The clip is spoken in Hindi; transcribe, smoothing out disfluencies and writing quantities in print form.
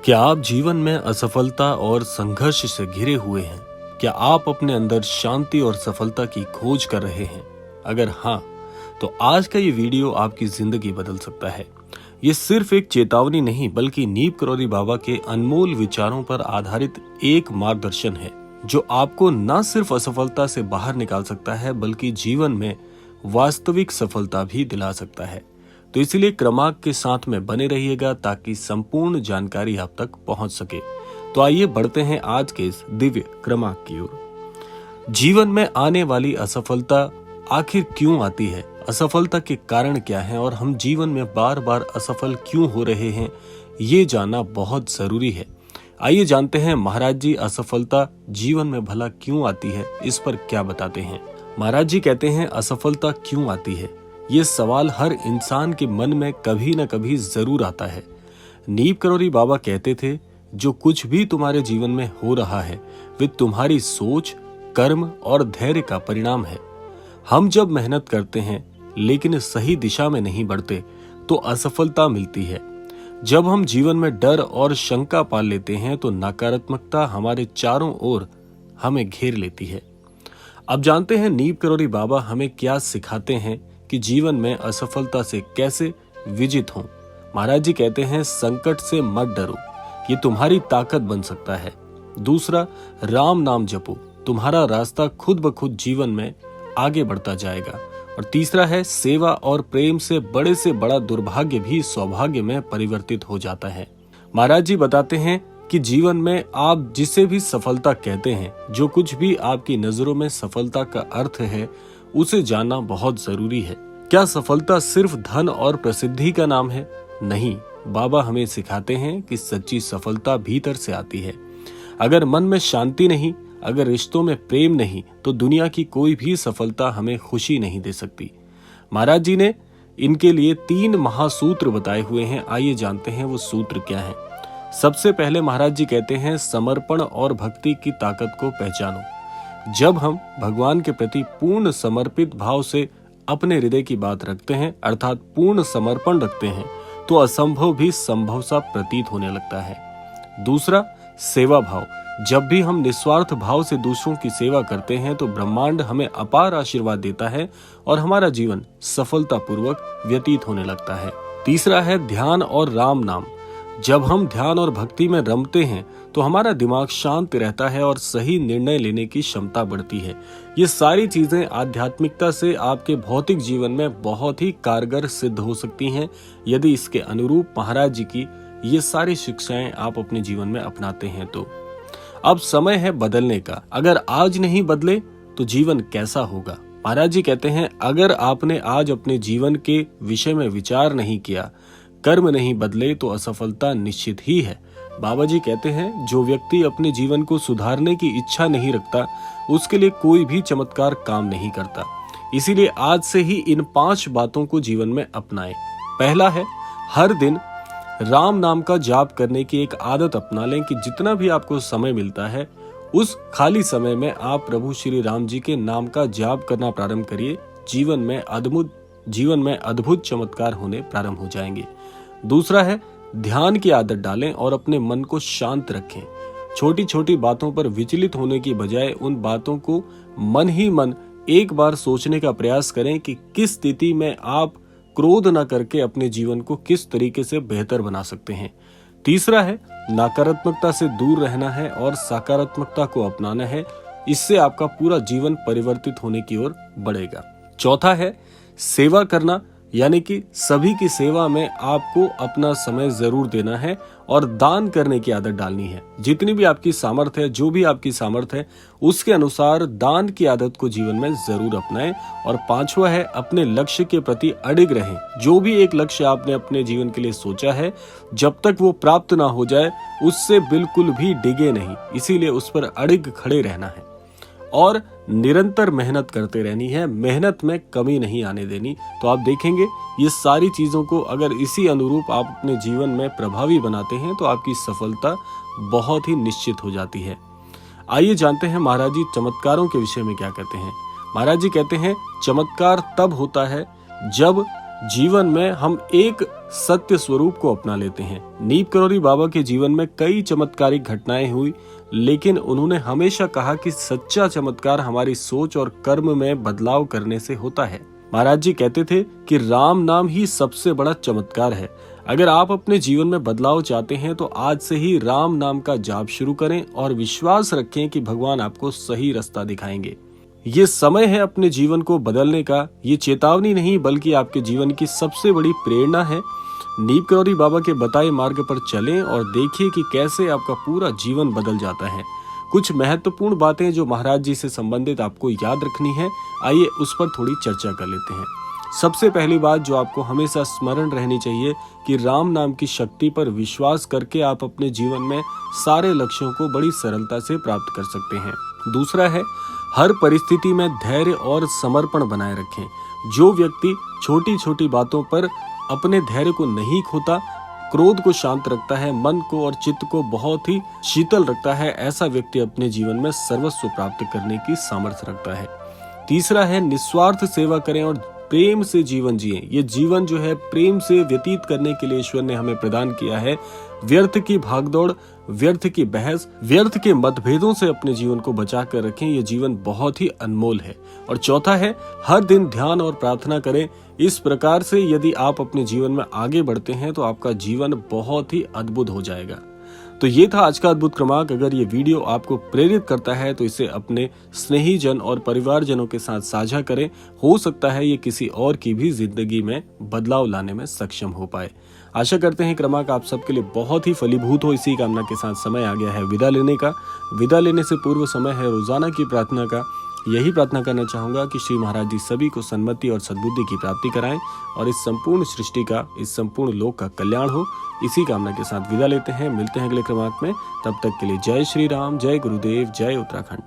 क्या आप जीवन में असफलता और संघर्ष से घिरे हुए हैं? क्या आप अपने अंदर शांति और सफलता की खोज कर रहे हैं? अगर हाँ, तो आज का ये वीडियो आपकी जिंदगी बदल सकता है। ये सिर्फ एक चेतावनी नहीं, बल्कि नीम करौरी बाबा के अनमोल विचारों पर आधारित एक मार्गदर्शन है, जो आपको न सिर्फ असफलता से बाहर निकाल सकता है, बल्कि जीवन में वास्तविक सफलता भी दिला सकता है। तो इसलिए क्रमांक के साथ में बने रहिएगा ताकि संपूर्ण जानकारी आप तक पहुंच सके। तो आइए बढ़ते हैं आज के इस दिव्य क्रमांक की ओर। जीवन में आने वाली असफलता आखिर क्यों आती है? असफलता के कारण क्या है और हम जीवन में बार बार असफल क्यों हो रहे हैं, ये जानना बहुत जरूरी है। आइए जानते हैं महाराज जी असफलता जीवन में भला क्यों आती है, इस पर क्या बताते हैं। महाराज जी कहते हैं असफलता क्यों आती है, ये सवाल हर इंसान के मन में कभी न कभी जरूर आता है। नीम करौरी बाबा कहते थे, जो कुछ भी तुम्हारे जीवन में हो रहा है वे तुम्हारी सोच, कर्म और धैर्य का परिणाम है। हम जब मेहनत करते हैं लेकिन सही दिशा में नहीं बढ़ते तो असफलता मिलती है। जब हम जीवन में डर और शंका पाल लेते हैं तो नकारात्मकता हमारे चारों ओर हमें घेर लेती है। अब जानते हैं नीम करौरी बाबा हमें क्या सिखाते हैं कि जीवन में असफलता से कैसे विजित हों। महाराज जी कहते हैं, संकट से मत डरो, ये तुम्हारी ताकत बन सकता है। दूसरा, राम नाम जपो, तुम्हारा रास्ता खुद ब खुद जीवन में आगे बढ़ता जाएगा। और तीसरा है, सेवा और प्रेम से बड़ा दुर्भाग्य भी सौभाग्य में परिवर्तित हो जाता है। महाराज जी बताते हैं कि जीवन में आप जिसे भी सफलता कहते हैं, जो कुछ भी आपकी नजरों में सफलता का अर्थ है, उसे जानना बहुत जरूरी है। क्या सफलता सिर्फ धन और प्रसिद्धि का नाम है? नहीं, बाबा हमें सिखाते हैं कि सच्ची सफलता भीतर से आती है। अगर मन में शांति नहीं, अगर रिश्तों में प्रेम नहीं, तो दुनिया की कोई भी सफलता हमें खुशी नहीं दे सकती। महाराज जी ने इनके लिए 3 महासूत्र बताए हुए हैं। आइए जानते हैं वो सूत्र क्या है। सबसे पहले महाराज जी कहते हैं, समर्पण और भक्ति की ताकत को पहचानो। जब हम भगवान के प्रति पूर्ण समर्पित भाव से अपने हृदय की बात रखते हैं, अर्थात पूर्ण समर्पण रखते हैं, तो असंभव भी संभव सा प्रतीत होने लगता है। दूसरा, सेवा भाव। जब भी हम निस्वार्थ भाव से दूसरों की सेवा करते हैं तो ब्रह्मांड हमें अपार आशीर्वाद देता है और हमारा जीवन सफलतापूर्वक व्यतीत होने लगता है। तीसरा है ध्यान और राम नाम। जब हम ध्यान और भक्ति में रमते हैं तो हमारा दिमाग शांत रहता है और सही निर्णय लेने की क्षमता बढ़ती है। ये सारी चीजें आध्यात्मिकता से आपके भौतिक जीवन में बहुत ही कारगर सिद्ध हो सकती हैं, यदि इसके अनुरूप महाराज जी की ये सारी शिक्षाएं आप अपने जीवन में अपनाते हैं तो। अब समय है बदलने का। अगर आज नहीं बदले तो जीवन कैसा होगा? महाराज जी कहते हैं, अगर आपने आज अपने जीवन के विषय में विचार नहीं किया, कर्म नहीं बदले, तो असफलता निश्चित ही है। बाबा जी कहते हैं, जो व्यक्ति अपने जीवन को सुधारने की इच्छा नहीं रखता, उसके लिए कोई भी चमत्कार काम नहीं करता। इसीलिए आज से ही इन 5 बातों को जीवन में अपनाएं। पहला है, हर दिन राम नाम का जाप करने की एक आदत अपना लें कि जितना भी आपको समय मिलता है, उस खाली समय में आप प्रभु श्री राम जी के नाम का जाप करना प्रारंभ करिए। जीवन में अद्भुत चमत्कार होने प्रारंभ हो जाएंगे। दूसरा है, ध्यान की आदत डालें और अपने मन को शांत रखें। छोटी छोटी बातों पर विचलित होने की बजाय उन बातों को मन ही मन एक बार सोचने का प्रयास करें कि किस स्थिति में आप क्रोध न करके अपने जीवन को किस तरीके से बेहतर बना सकते हैं। तीसरा है, नकारात्मकता से दूर रहना है और सकारात्मकता को अपनाना है। इससे आपका पूरा जीवन परिवर्तित होने की ओर बढ़ेगा। चौथा है, सेवा करना, यानी कि सभी की सेवा में आपको अपना समय जरूर देना है और दान करने की आदत डालनी है। जितनी भी आपकी सामर्थ्य है, जो भी आपकी सामर्थ्य है, उसके अनुसार दान की आदत को जीवन में जरूर अपनाएं। और 5वां है, अपने लक्ष्य के प्रति अडिग रहें। जो भी एक लक्ष्य आपने अपने जीवन के लिए सोचा है, जब तक वो प्राप्त ना हो जाए, उससे बिल्कुल भी डिगे नहीं। इसीलिए उस पर अडिग खड़े रहना है और निरंतर मेहनत करते रहनी है। मेहनत में कमी नहीं आने देनी। तो आप देखेंगे, ये सारी चीजों को अगर इसी अनुरूप आप अपने जीवन में प्रभावी बनाते हैं तो आपकी सफलता बहुत ही निश्चित हो जाती है। आइए जानते हैं महाराज जी चमत्कारों के विषय में क्या कहते हैं। महाराज जी कहते हैं, चमत्कार तब होता है जब जीवन में हम एक सत्य स्वरूप को अपना लेते हैं। नीप करौरी बाबा के जीवन में कई चमत्कारिक घटनाएं हुई, लेकिन उन्होंने हमेशा कहा कि सच्चा चमत्कार हमारी सोच और कर्म में बदलाव करने से होता है। महाराज जी कहते थे कि राम नाम ही सबसे बड़ा चमत्कार है। अगर आप अपने जीवन में बदलाव चाहते हैं तो आज से ही राम नाम का जाप शुरू करें और विश्वास रखें कि भगवान आपको सही रास्ता दिखाएंगे। ये समय है अपने जीवन को बदलने का। ये चेतावनी नहीं बल्कि आपके जीवन की सबसे बड़ी प्रेरणा है। नीप करौरी बाबा के बताए मार्ग पर चलें और देखिए कि कैसे आपका पूरा जीवन बदल जाता है। कुछ महत्वपूर्ण बातें जो महाराज जी से संबंधित आपको याद रखनी है, आइए उस पर थोड़ी चर्चा कर लेते हैं। सबसे पहली बात जो आपको हमेशा स्मरण रहनी चाहिए कि राम नाम की शक्ति पर विश्वास करके आप अपने जीवन में सारे लक्ष्यों को बड़ी सरलता से प्राप्त कर सकते हैं। दूसरा है, हर परिस्थिति में धैर्य और समर्पण बनाए रखें। जो व्यक्ति छोटी छोटी बातों पर अपने धैर्य को नहीं खोता, क्रोध को शांत रखता है, मन को और चित्त को बहुत ही शीतल रखता है, ऐसा व्यक्ति अपने जीवन में सर्वस्व प्राप्त करने की सामर्थ्य रखता है। तीसरा है, निस्वार्थ सेवा करें और प्रेम से जीवन जिएं। ये जीवन जो है प्रेम से व्यतीत करने के लिए ईश्वर ने हमें प्रदान किया है। व्यर्थ की भागदौड़, व्यर्थ की बहस, व्यर्थ के मतभेदों से अपने जीवन को बचा कर रखें। ये जीवन बहुत ही अनमोल है। और चौथा है, हर दिन ध्यान और प्रार्थना करें। इस प्रकार से यदि आप अपने जीवन में आगे बढ़ते हैं तो आपका जीवन बहुत ही अद्भुत हो जाएगा। तो ये था आज का अद्भुत क्रमांक। अगर ये वीडियो आपको प्रेरित करता है तो इसे अपने स्नेही जन और परिवारजनों के साथ साझा करें। हो सकता है ये किसी और की भी जिंदगी में बदलाव लाने में सक्षम हो पाए। आशा करते हैं क्रमांक आप सबके लिए बहुत ही फलीभूत हो। इसी कामना के साथ समय आ गया है विदा लेने का। विदा लेने से पूर्व समय है रोजाना की प्रार्थना का। यही प्रार्थना करना चाहूंगा कि श्री महाराज जी सभी को सन्मति और सद्बुद्धि की प्राप्ति कराएं और इस संपूर्ण सृष्टि का, इस संपूर्ण लोक का कल्याण हो। इसी कामना के साथ विदा लेते हैं। मिलते हैं अगले क्रमांक में। तब तक के लिए जय श्री राम, जय गुरुदेव, जय उत्तराखंड।